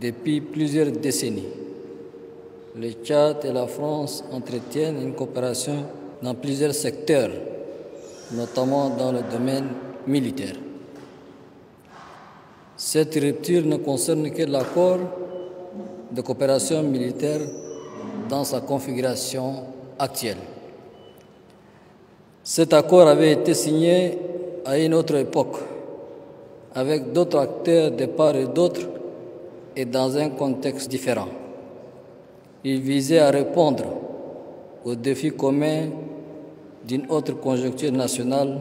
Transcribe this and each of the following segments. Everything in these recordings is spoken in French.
Depuis plusieurs décennies, le Tchad et la France entretiennent une coopération dans plusieurs secteurs, notamment dans le domaine militaire. Cette rupture ne concerne que l'accord de coopération militaire dans sa configuration actuelle. Cet accord avait été signé à une autre époque, avec d'autres acteurs de part et d'autre et dans un contexte différent. Il visait à répondre aux défis communs d'une autre conjoncture nationale,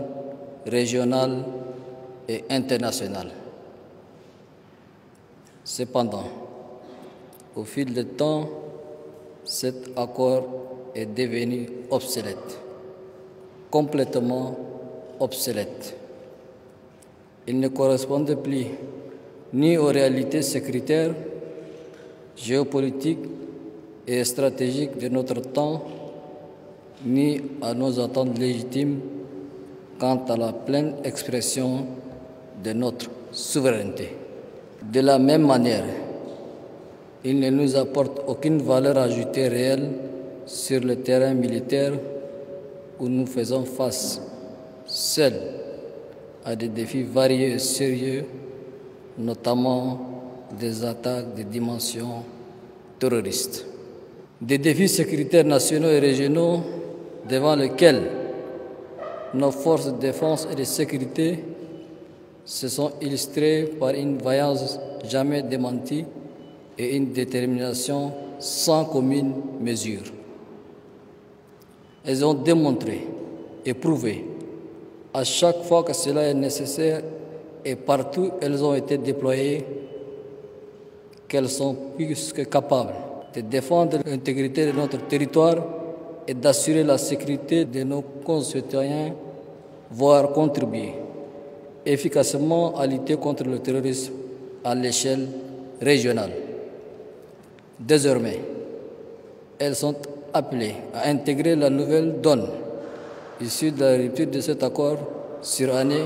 régionale et internationale. Cependant, au fil du temps, cet accord est devenu obsolète, complètement obsolète. Il ne correspondait plus ni aux réalités sécuritaires, géopolitiques et stratégiques de notre temps, ni à nos attentes légitimes quant à la pleine expression de notre souveraineté. De la même manière, il ne nous apporte aucune valeur ajoutée réelle sur le terrain militaire où nous faisons face seuls à des défis variés et sérieux, notamment des attaques de dimension terroriste. Des défis sécuritaires nationaux et régionaux devant lesquels nos forces de défense et de sécurité se sont illustrées par une vaillance jamais démentie et une détermination sans commune mesure. Elles ont démontré et prouvé à chaque fois que cela est nécessaire et partout elles ont été déployées qu'elles sont plus que capables de défendre l'intégrité de notre territoire et d'assurer la sécurité de nos concitoyens, voire contribuer efficacement à lutter contre le terrorisme à l'échelle régionale. Désormais, elles sont appelées à intégrer la nouvelle donne issue de la rupture de cet accord sur année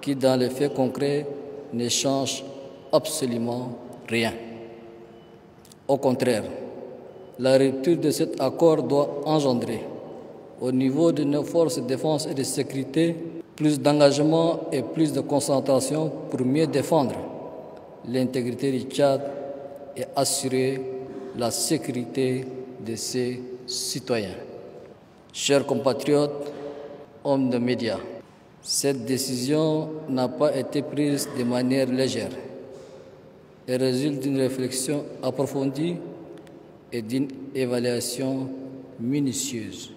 qui, dans les faits concrets, ne change absolument rien. Au contraire, la rupture de cet accord doit engendrer, au niveau de nos forces de défense et de sécurité, plus d'engagement et plus de concentration pour mieux défendre l'intégrité du Tchad et assurer la sécurité de ses citoyens. Chers compatriotes, hommes de médias, cette décision n'a pas été prise de manière légère. Elle résulte d'une réflexion approfondie et d'une évaluation minutieuse.